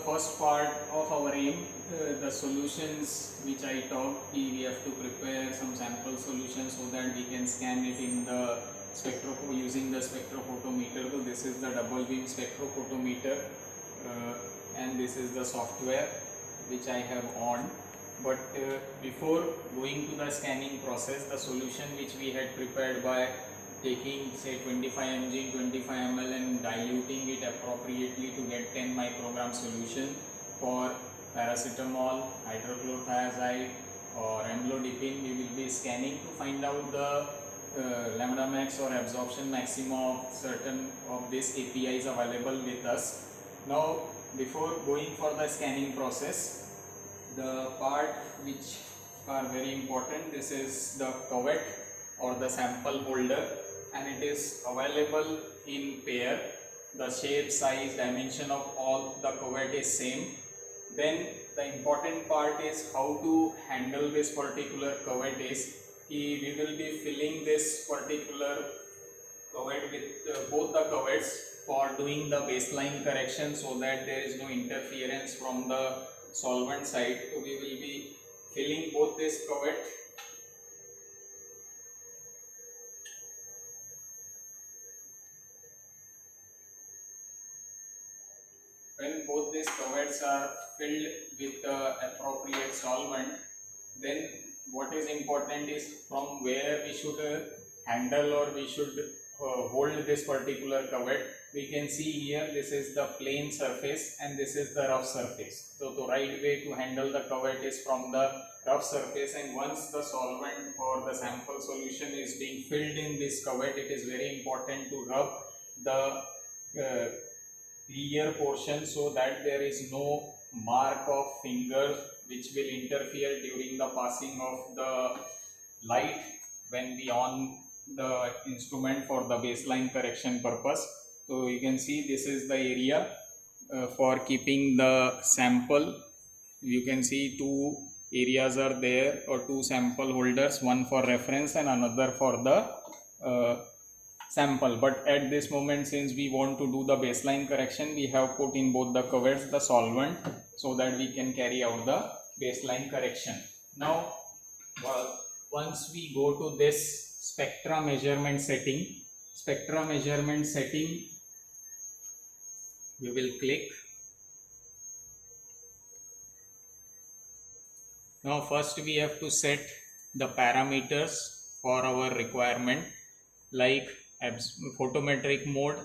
first part of our aim, the solutions which I talked, we have to prepare some sample solutions so that we can scan it in the using the spectrophotometer. So this is the double beam spectrophotometer, and this is the software which I have on. But before going to the scanning process, the solution which we had prepared by taking say 25 mg 25 ml and diluting it appropriately to get 10 microgram solution for paracetamol, hydrochlorothiazide or amlodipine, we will be scanning to find out the lambda max or absorption maximum of certain of these APIs available with us. Now before going for the scanning process, the part which are very important, this is the cuvette or the sample holder, and it is available in pair. The shape, size, dimension of all the cuvette is same. Then the important part is how to handle this particular cuvette is we will be filling this particular cuvette with both the cuvettes for doing the baseline correction so that there is no interference from the solvent side. So we will be filling both this cuvette. When both these cuvettes are filled with the appropriate solvent, then what is important is from where we should handle or we should hold this particular cuvette. We can see here this is the plane surface and this is the rough surface. So the right way to handle the cuvette is from the rough surface, and once the solvent or the sample solution is being filled in this cuvette, it is very important to rub the clear portion so that there is no mark of finger which will interfere during the passing of the light when we on the instrument for the baseline correction purpose. So you can see this is the area for keeping the sample. You can see two areas are there, or two sample holders, one for reference and another for the sample. But at this moment, since we want to do the baseline correction, we have put in both the cuvettes the solvent so that we can carry out the baseline correction. Now once we go to this spectra measurement setting, we will click. Now first we have to set the parameters for our requirement, like photometric mode,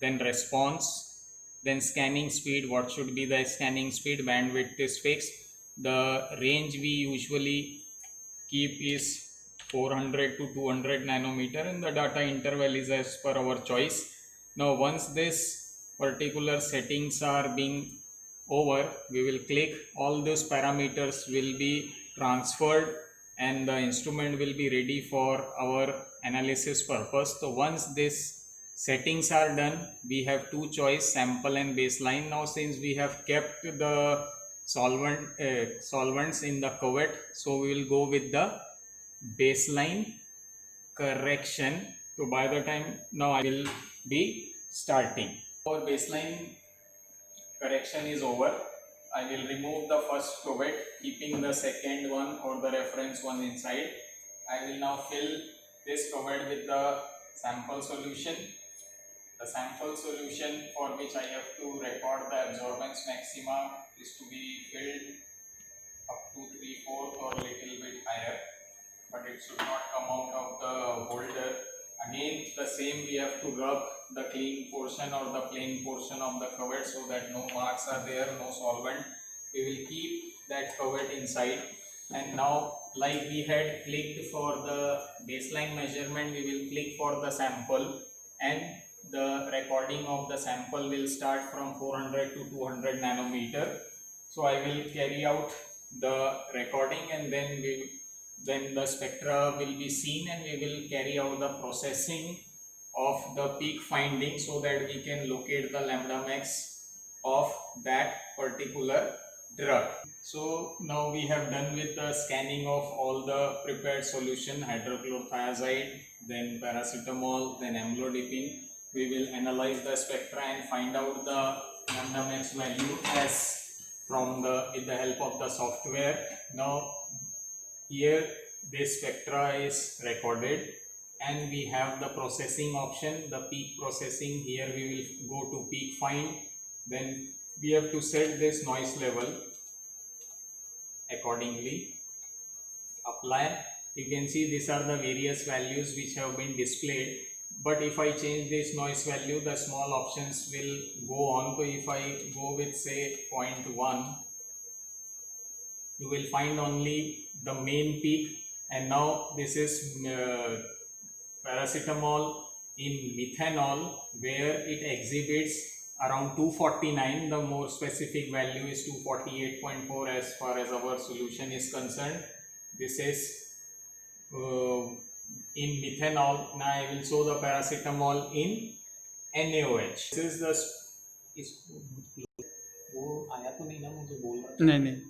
then response, then scanning speed. What should be the scanning speed? Bandwidth is fixed. The range we usually keep is 400 to 200 nanometer, and the data interval is as per our choice. Now once this particular settings are being over, we will click. All those parameters will be transferred and the instrument will be ready for our analysis purpose. So once this settings are done, we have two choice, sample and baseline. Now since we have kept the solvents in the cuvette, so we will go with the baseline correction. So by the time now I will be starting. Our baseline correction is over. I will remove the first cuvette, keeping the second one or the reference one inside. I will now fill this cuvette with the sample solution. The sample solution for which I have to record the absorbance maxima is to be filled up to 3/4 or little bit higher, but it should not come out of the holder. Again the same, we have to rub the clean portion or the plain portion of the cuvette so that no marks are there, no solvent. We will keep that cuvette inside, and now like we had clicked for the baseline measurement, we will click for the sample, and the recording of the sample will start from 400 to 200 nanometer. So I will carry out the recording, and then the spectra will be seen, and we will carry out the processing of the peak finding so that we can locate the lambda max of that particular drug. So now we have done with the scanning of all the prepared solution, hydrochlorothiazide, then paracetamol, then amlodipine. We will analyze the spectra and find out the lambda max value as from the with the help of the software. Now here this spectra is recorded and we have the processing option, the peak processing. Here we will go to peak find, then we have to set this noise level accordingly, apply. You can see these are the various values which have been displayed, but if I change this noise value, the small options will go on. So if I go with say 0.1, you will find only the main peak. And now this is paracetamol in methanol, where it exhibits around 249. The more specific value is 248.4 as far as our solution is concerned. This is in methanol. Now I will show the paracetamol in NaOH. This is the वो आया तो नहीं ना मुझे बोल रहा नहीं.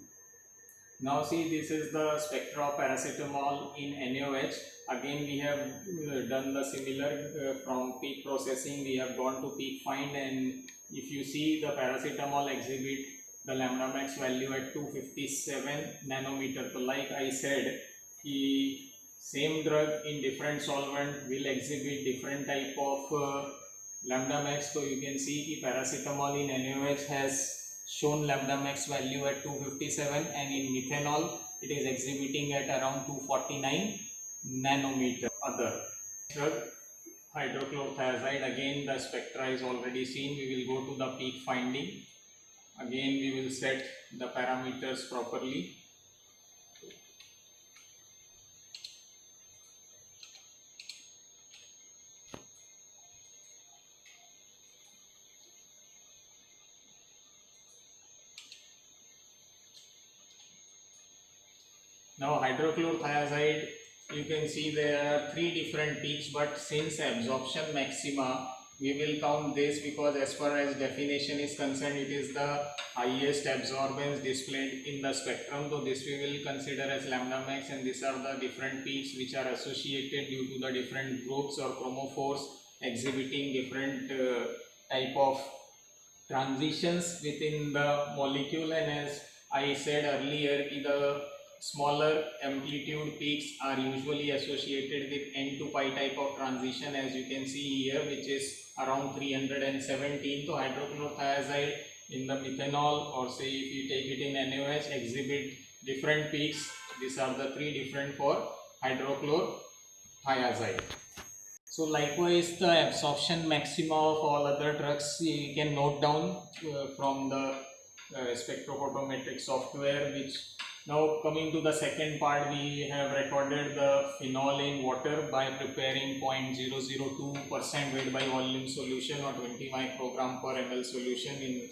Now see, this is the spectra of paracetamol in NaOH. Again we have done the similar from peak processing. We have gone to peak find, and if you see the paracetamol exhibit the lambda max value at 257 nanometer. So like I said, the same drug in different solvent will exhibit different type of lambda max. So you can see the paracetamol in NaOH has shown lambda max value at 257, and in methanol it is exhibiting at around 249 nanometer. Other drug, hydrochlorothiazide, again the spectra is already seen. We will go to the peak finding. Again we will set the parameters properly. Now hydrochlorothiazide, you can see there are 3 different peaks, but since absorption maxima, we will count this because as far as definition is concerned, it is the highest absorbance displayed in the spectrum. So this we will consider as lambda max, and these are the different peaks which are associated due to the different groups or chromophores exhibiting different type of transitions within the molecule. And as I said earlier, the smaller amplitude peaks are usually associated with N to pi type of transition, as you can see here, which is around 317. So hydrochlorothiazide in the methanol, or say if you take it in NaOH, exhibit different peaks. These are the 3 different for hydrochlorothiazide. So likewise, the absorption maxima of all other drugs you can note down from the spectrophotometric software. Which now, coming to the second part, we have recorded the phenol in water by preparing 0.002% weight by volume solution or 20 microgram per ml solution in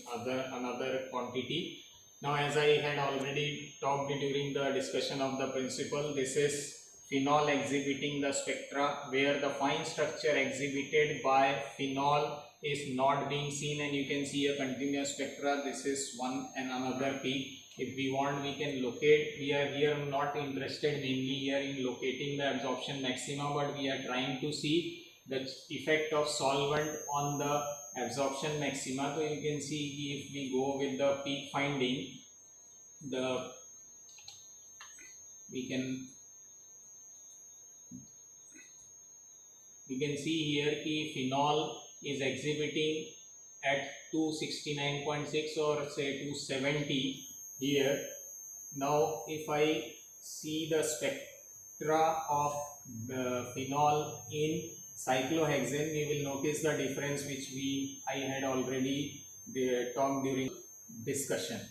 another quantity. Now, as I had already talked during the discussion of the principle, this is phenol exhibiting the spectra where the fine structure exhibited by phenol is not being seen, and you can see a continuous spectra. This is one and another peak. If we want, we can locate. We are here not interested mainly here in locating the absorption maxima, but we are trying to see the effect of solvent on the absorption maxima. So you can see if we go with the peak finding, we can see here कि phenol is exhibiting at 269.6 or say 270 here. Now if I see the spectra of the phenol in cyclohexane, we will notice the difference which I had already talked during discussion.